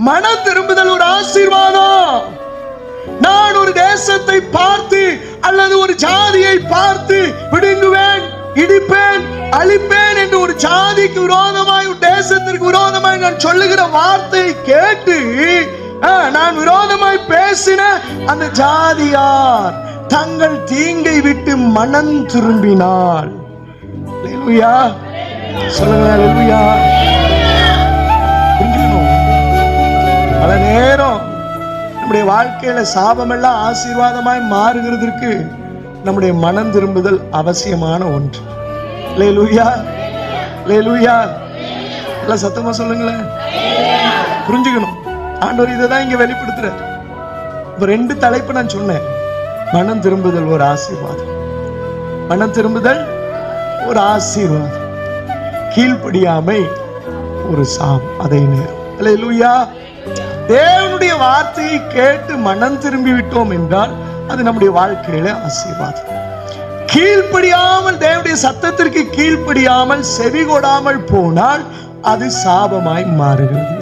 மனம் திரும்புதல் ஒரு ஆசீர்வாதம். நான் ஒரு தேசத்தை பார்த்து அல்லது ஒரு ஜாதியை பார்த்து பிடுங்குவேன், இடிப்பேன், அழிப்பேன் என்று ஒரு ஜாதிக்கு விரோதமாய், ஒரு தேசத்திற்கு விரோதமாய் நான் சொல்லுகிற வார்த்தையை கேட்டு நான் விரோதமாய் பேசின அந்த ஜாதியார் தங்கள் தீங்கை விட்டு மனம் திரும்பினாள். அல்லேலூயா சொல்லுங்க. அல்லேலூயா. பல நேரம் நம்முடைய வாழ்க்கையில சாபம் எல்லாம் ஆசீர்வாதமாய் மாறுகிறதுக்கு நம்முடைய மனம் திரும்புதல் அவசியமான ஒன்று. அல்லேலூயா. அல்லேலூயா. எல்லாம் சத்தமா சொல்லுங்களேன். புரிஞ்சுக்கணும். ஆண்டவர் இதைதான் இங்க வெளிப்படுத்துறார். இப்ப 2 தலைப்பு நான் சொன்னேன். மனம் திரும்புதல் ஒரு ஆசீர்வாதம், மனம் திரும்புதல் ஒரு ஆசீர்வாதம், கீழ்ப்படியாமை ஒரு சாபம். அதே நேரம் அல்லேலூயா. தேவனுடைய வார்த்தையை கேட்டு மனம் திரும்பி விட்டோம் என்றால் அது நம்முடைய வாழ்க்கையில ஆசீர்வாதம். கீழ்ப்படியாமல், தேவனுடைய சத்தத்திற்கு கீழ்ப்படியாமல், செவி கொடாமல் போனால் அது சாபமாய் மாறுகிறது.